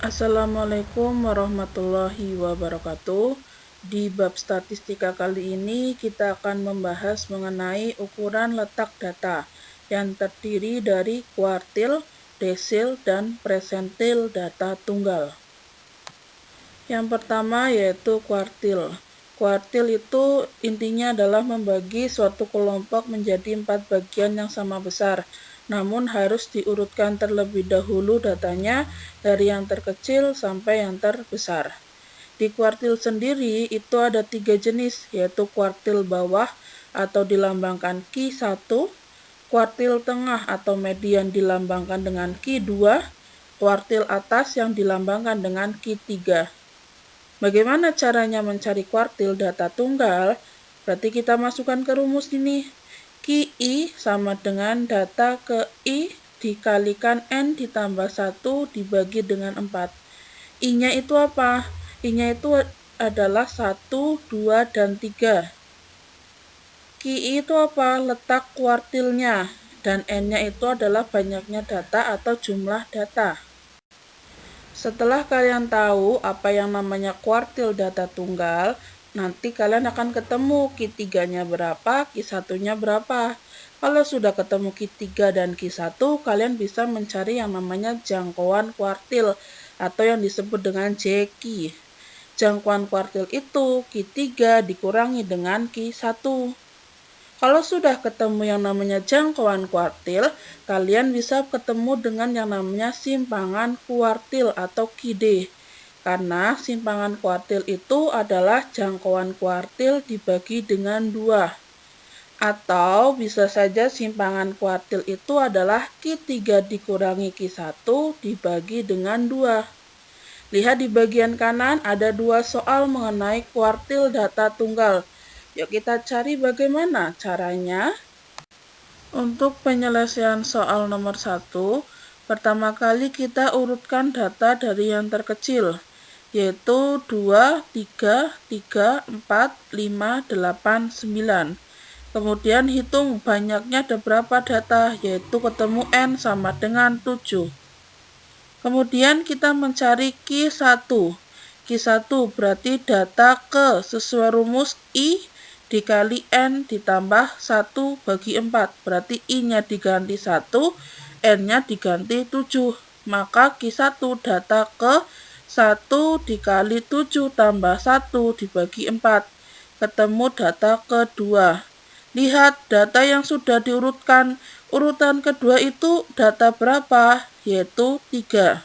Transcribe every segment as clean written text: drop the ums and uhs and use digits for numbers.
Assalamualaikum warahmatullahi wabarakatuh. Di bab statistika kali ini kita akan membahas mengenai ukuran letak data yang terdiri dari kuartil, desil, dan persentil data tunggal. Yang pertama yaitu kuartil. Kuartil itu intinya adalah membagi suatu kelompok menjadi 4 bagian yang sama besar. Namun harus diurutkan terlebih dahulu datanya dari yang terkecil sampai yang terbesar. Di kuartil sendiri itu ada 3 jenis, yaitu kuartil bawah atau dilambangkan Q1, kuartil tengah atau median dilambangkan dengan Q2, kuartil atas yang dilambangkan dengan Q3. Bagaimana caranya mencari kuartil data tunggal? Berarti kita masukkan ke rumus ini. QI sama dengan data ke I dikalikan N ditambah 1 dibagi dengan 4. I-nya itu apa? I-nya itu adalah 1, 2, dan 3. QI itu apa? Letak kuartilnya. Dan N-nya itu adalah banyaknya data atau jumlah data. Setelah kalian tahu apa yang namanya kuartil data tunggal, nanti kalian akan ketemu Q3-nya berapa, Q1-nya berapa. Kalau sudah ketemu Q3 dan Q1, kalian bisa mencari yang namanya jangkauan kuartil atau yang disebut dengan JQ. Jangkauan kuartil itu Q3 dikurangi dengan Q1. Kalau sudah ketemu yang namanya jangkauan kuartil, kalian bisa ketemu dengan yang namanya simpangan kuartil atau QD. Karena simpangan kuartil itu adalah jangkauan kuartil dibagi dengan 2. Atau bisa saja simpangan kuartil itu adalah Q3 dikurangi Q1 dibagi dengan 2. Lihat di bagian kanan ada 2 soal mengenai kuartil data tunggal. Yuk kita cari bagaimana caranya. Untuk penyelesaian soal nomor 1, pertama kali kita urutkan data dari yang terkecil, yaitu 2, 3, 3, 4, 5, 8, 9. Kemudian hitung banyaknya ada berapa data, yaitu ketemu N sama dengan 7. Kemudian kita mencari Q1. Q1 berarti data ke sesuai rumus I dikali N ditambah 1 bagi 4. Berarti I-nya diganti 1, N-nya diganti 7. Maka Q1 data ke 1 dikali 7 tambah 1 dibagi 4. Ketemu data kedua. Lihat data yang sudah diurutkan. Urutan kedua itu data berapa? Yaitu 3.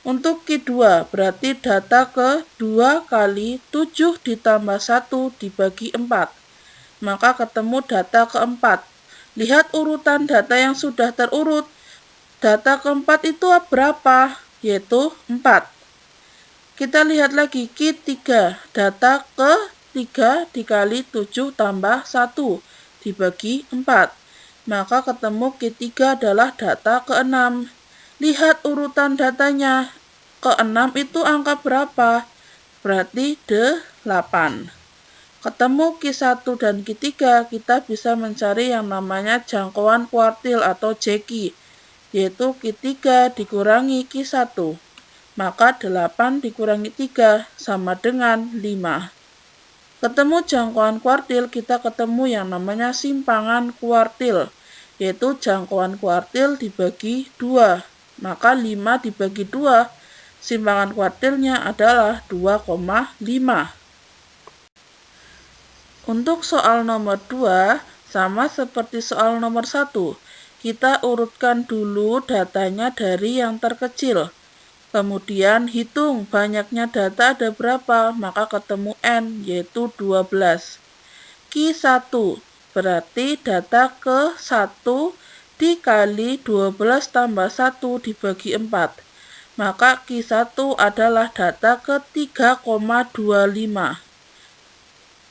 Untuk Q2 berarti data ke 2 kali 7 ditambah 1 dibagi 4. Maka ketemu data keempat. Lihat urutan data yang sudah terurut. Data keempat itu berapa? Yaitu 4. Kita lihat lagi Q3. Data ke 3 dikali 7 tambah 1 dibagi 4. Maka ketemu Q3 adalah data ke-6. Lihat urutan datanya. Ke-6 itu angka berapa? Berarti 8. Ketemu Q1 dan Q3, kita bisa mencari yang namanya jangkauan kuartil atau JQ, yaitu Q3 dikurangi Q1. Maka 8 dikurangi 3 sama dengan 5. Ketemu jangkauan kuartil, kita ketemu yang namanya simpangan kuartil, yaitu jangkauan kuartil dibagi 2. Maka 5 dibagi 2, simpangan kuartilnya adalah 2,5. Untuk soal nomor 2, sama seperti soal nomor 1, kita urutkan dulu datanya dari yang terkecil. Kemudian hitung banyaknya data ada berapa, maka ketemu N, yaitu 12. Q1 berarti data ke 1 dikali 12 tambah 1 dibagi 4. Maka Q1 adalah data ke 3,25.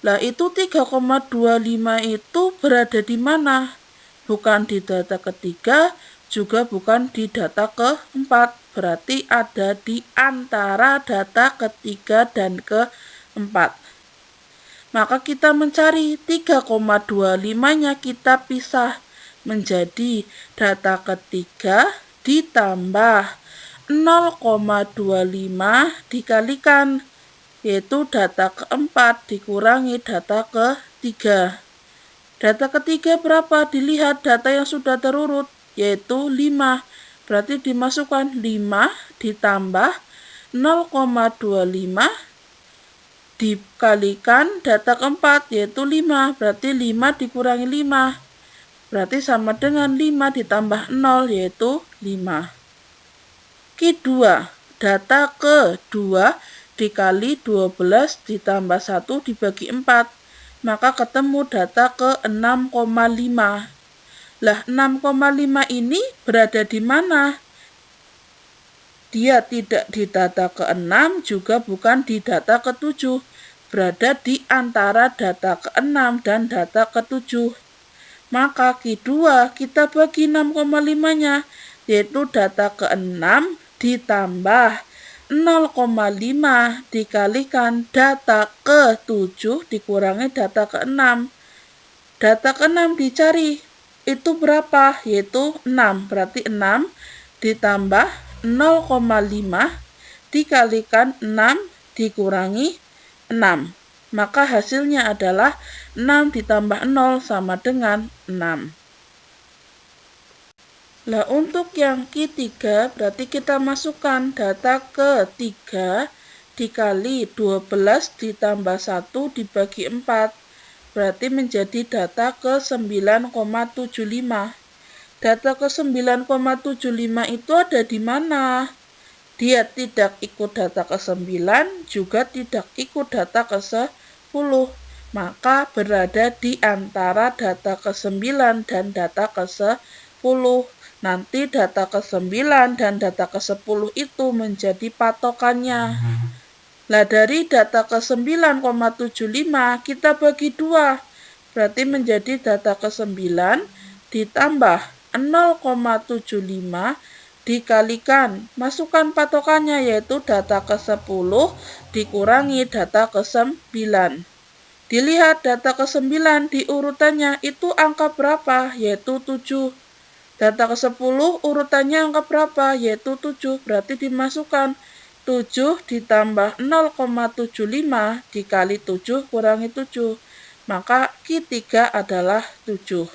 Lah itu 3,25 itu berada di mana? Bukan di data ketiga, juga bukan di data keempat. Berarti ada di antara data ketiga dan keempat. Maka kita mencari 3,25-nya kita pisah menjadi data ketiga ditambah 0,25 dikalikan, yaitu data keempat dikurangi data ketiga. Data ketiga berapa? Dilihat data yang sudah terurut, yaitu 5. Berarti dimasukkan 5 ditambah 0,25 dikalikan data keempat, yaitu 5. Berarti 5 dikurangi 5. Berarti sama dengan 5 ditambah 0, yaitu 5. Q2, data kedua dikali 12 ditambah 1 dibagi 4. Maka ketemu data ke 6,5. Lah, 6,5 ini berada di mana? Dia tidak di data ke-6, juga bukan di data ke-7. Berada di antara data ke-6 dan data ke-7. Maka Q2 kita bagi 6,5-nya, yaitu data ke-6 ditambah 0,5 dikalikan data ke-7 dikurangi data ke-6. Data ke-6 dicari, itu berapa? Yaitu 6. Berarti 6 ditambah 0,5 dikalikan 6 dikurangi 6. Maka hasilnya adalah 6 ditambah 0 sama dengan 6. Nah, untuk yang Q3 berarti kita masukkan data ke-3 dikali 12 ditambah 1 dibagi 4. Berarti menjadi data ke-9,75. Data ke-9,75 itu ada di mana? Dia tidak ikut data ke-9, juga tidak ikut data ke-10. Maka berada di antara data ke-9 dan data ke-10. Nanti data ke-9 dan data ke-10 itu menjadi patokannya. Nah, dari data ke-9,75 kita bagi 2. Berarti menjadi data ke-9 ditambah 0,75 dikalikan. Masukkan patokannya, yaitu data ke-10 dikurangi data ke-9. Dilihat data ke-9 di urutannya itu angka berapa? Yaitu 7. Data ke-10 urutannya angka berapa? Yaitu 7. Berarti dimasukkan 7 ditambah 0,75 dikali 7 kurangi 7. Maka Q3 adalah 7.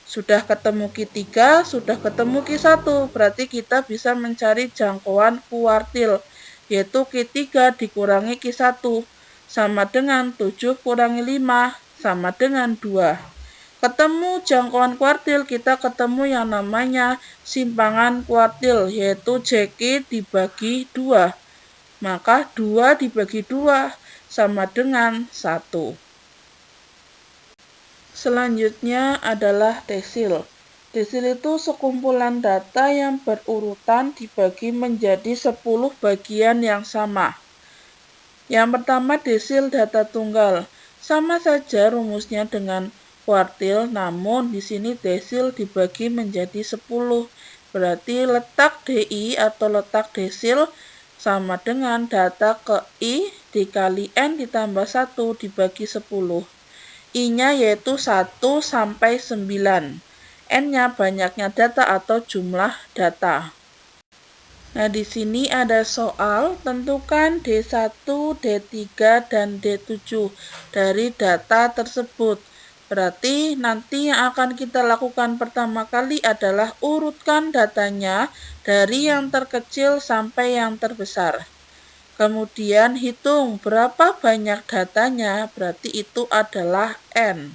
Sudah ketemu Q3, sudah ketemu Q1. Berarti kita bisa mencari jangkauan kuartil, yaitu Q3 dikurangi Q1. Sama dengan 7 kurangi 5, sama dengan 2. Ketemu jangkauan kuartil, kita ketemu yang namanya simpangan kuartil, yaitu JQ dibagi 2. Maka 2 dibagi 2 sama dengan 1. Selanjutnya adalah desil. Desil itu sekumpulan data yang berurutan dibagi menjadi 10 bagian yang sama. Yang pertama desil data tunggal. Sama saja rumusnya dengan kuartil, namun di sini desil dibagi menjadi 10. Berarti letak DI atau letak desil sama dengan data ke I dikali N ditambah 1 dibagi 10. I-nya yaitu 1 sampai 9. N-nya banyaknya data atau jumlah data. Nah, di sini ada soal, tentukan D1, D3, dan D7 dari data tersebut. Berarti nanti yang akan kita lakukan pertama kali adalah urutkan datanya dari yang terkecil sampai yang terbesar. Kemudian hitung berapa banyak datanya, berarti itu adalah N.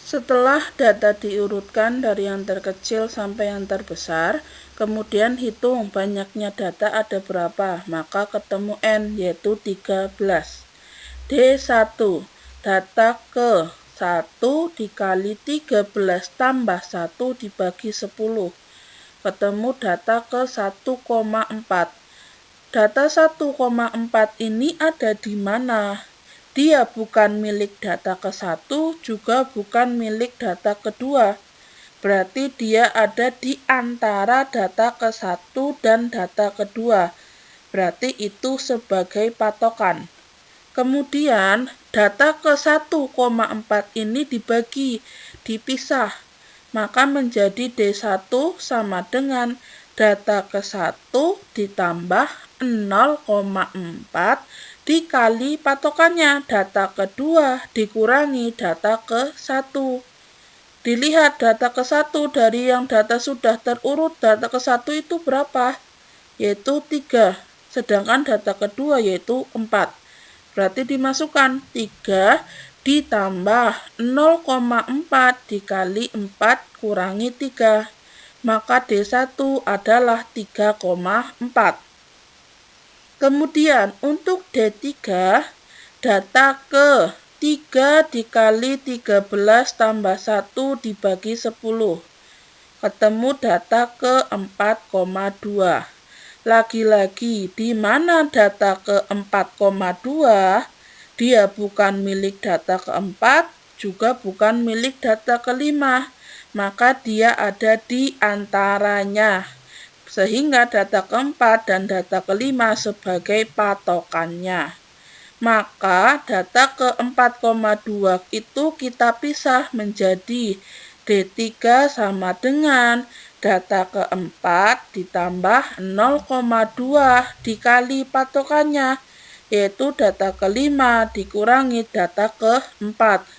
Setelah data diurutkan dari yang terkecil sampai yang terbesar, kemudian hitung banyaknya data ada berapa, maka ketemu N, yaitu 13. D1, data ke 1 dikali 13 tambah 1 dibagi 10. Ketemu data ke 1,4. Data 1,4 ini ada di mana? Dia bukan milik data ke-1, juga bukan milik data kedua. Berarti dia ada di antara data ke-1 dan data kedua. Berarti itu sebagai patokan. Kemudian data ke-1,4 ini dibagi, dipisah. Maka menjadi D1 sama dengan data ke-1 ditambah 0,4 dikali patokannya, data kedua dikurangi data ke-1. Dilihat data ke-1 dari yang data sudah terurut, data ke-1 itu berapa? Yaitu 3. Sedangkan data kedua yaitu 4. Berarti dimasukkan 3 ditambah 0,4 dikali 4 kurangi 3. Maka D1 adalah 3,4. Kemudian untuk D3, data ke 3 dikali 13 tambah 1 dibagi 10. Ketemu data ke 4,2. Lagi-lagi, di mana data ke 4,2, dia bukan milik data ke-4, juga bukan milik data ke-5. Maka dia ada di antaranya. Sehingga data ke-4 dan data ke-5 sebagai patokannya. Maka data ke-4,2 itu kita pisah menjadi D3 sama dengan data ke-4 ditambah 0,2 dikali patokannya, yaitu data ke-5 dikurangi data ke-4.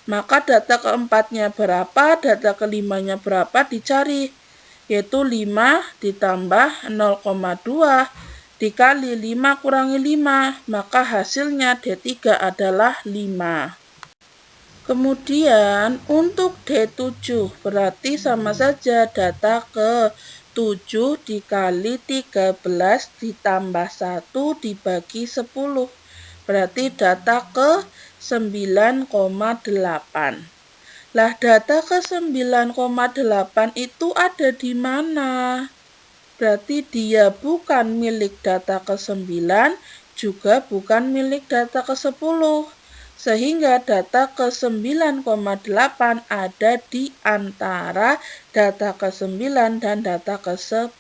Maka data ke-4-nya berapa, data ke-5-nya berapa dicari, yaitu 5 ditambah 0,2 dikali 5 kurangi 5, maka hasilnya D3 adalah 5. Kemudian untuk D7 berarti sama saja data ke 7 dikali 13 ditambah 1 dibagi 10. Berarti data ke 9,8. Lah data ke 9,8 itu ada di mana? Berarti dia bukan milik data ke 9, juga bukan milik data ke 10. Sehingga data ke 9,8 ada di antara data ke 9 dan data ke 10.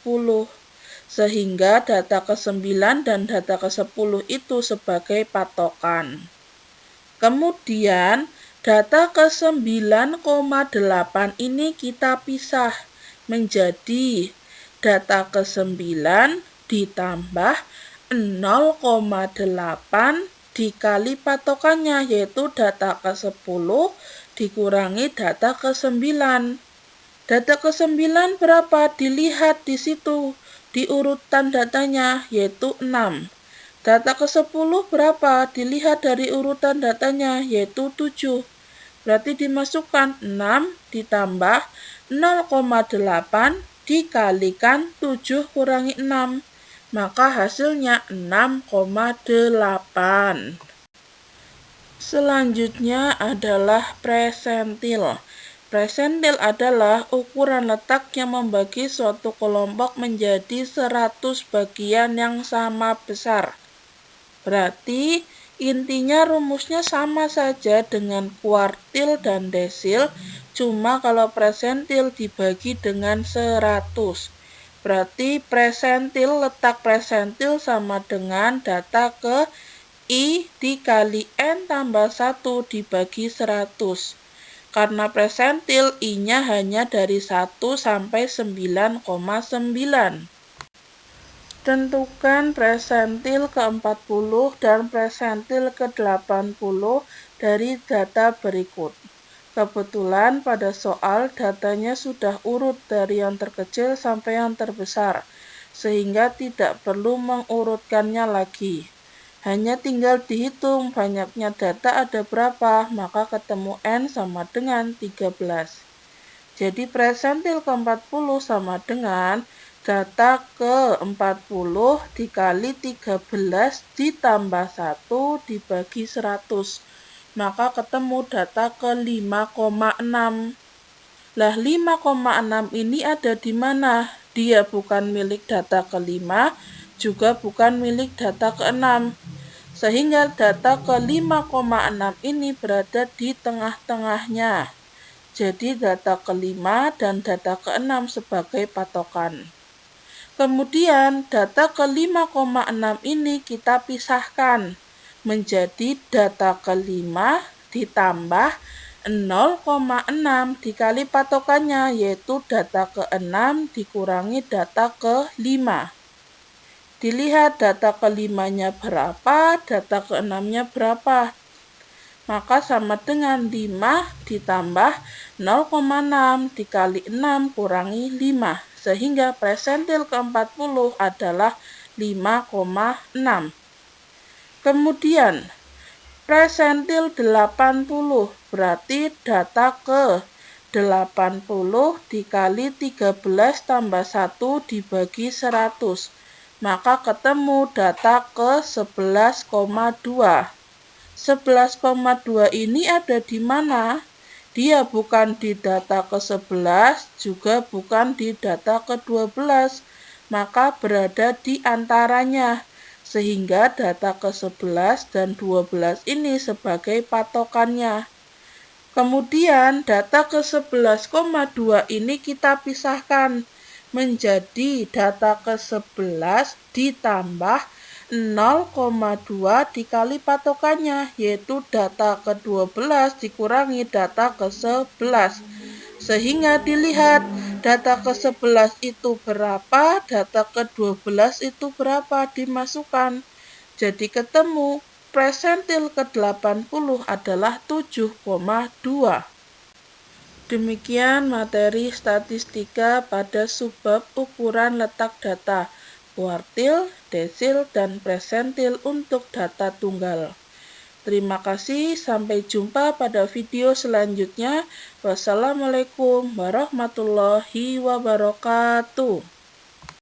Sehingga data ke 9 dan data ke 10 itu sebagai patokan. Kemudian data ke 9,8 ini kita pisah menjadi data ke 9 ditambah 0,8 dikali patokannya, yaitu data ke 10 dikurangi data ke 9. Data ke 9 berapa? Dilihat di situ, di urutan datanya, yaitu 6. Data ke 10 berapa? Dilihat dari urutan datanya, yaitu 7. Berarti dimasukkan 6 ditambah 0,8 dikalikan 7 kurangi 6. Maka hasilnya 6,8. Selanjutnya adalah presentil. Presentil adalah ukuran letak yang membagi suatu kelompok menjadi 100 bagian yang sama besar. Berarti intinya rumusnya sama saja dengan kuartil dan desil, cuma kalau presentil dibagi dengan 100. Berarti presentil, letak presentil sama dengan data ke I dikali N tambah 1 dibagi 100. Karena presentil I-nya hanya dari 1 sampai 9,9. Tentukan presentil ke-40 dan presentil ke-80 dari data berikut. Kebetulan pada soal datanya sudah urut dari yang terkecil sampai yang terbesar, sehingga tidak perlu mengurutkannya lagi. Hanya tinggal dihitung banyaknya data ada berapa, maka ketemu N sama dengan 13. Jadi presentil ke-40 sama dengan data ke-40 dikali 13 ditambah 1 dibagi 100. Maka ketemu data ke 5,6. Lah 5,6 ini ada di mana? Dia bukan milik data ke-5, juga bukan milik data ke-6. Sehingga data ke 5,6 ini berada di tengah-tengahnya. Jadi data ke-5 dan data ke-6 sebagai patokan. Kemudian data ke 5,6 ini kita pisahkan menjadi data ke-5 ditambah 0,6 dikali patokannya, yaitu data ke-6 dikurangi data ke-5. Dilihat data ke-5-nya berapa, data ke-6-nya berapa. Maka sama dengan 5 ditambah 0,6 dikali 6 kurangi 5. Sehingga persentil ke-40 adalah 5,6. Kemudian persentil 80, berarti data ke-80 dikali 13 tambah 1 dibagi 100. Maka ketemu data ke-11,2. 11,2 ini ada di mana? Dia bukan di data ke-11, juga bukan di data ke-12, maka berada di antaranya. Sehingga data ke-11 dan 12 ini sebagai patokannya. Kemudian data ke-11,2 ini kita pisahkan menjadi data ke-11 ditambah 0,2 dikali patokannya, yaitu data ke-12 dikurangi data ke-11. Sehingga dilihat data ke-11 itu berapa, data ke-12 itu berapa, dimasukkan. Jadi ketemu persentil ke-80 adalah 7,2. Demikian materi statistika pada subbab ukuran letak data, kuartil, desil, dan persentil untuk data tunggal. Terima kasih, sampai jumpa pada video selanjutnya. Wassalamualaikum warahmatullahi wabarakatuh.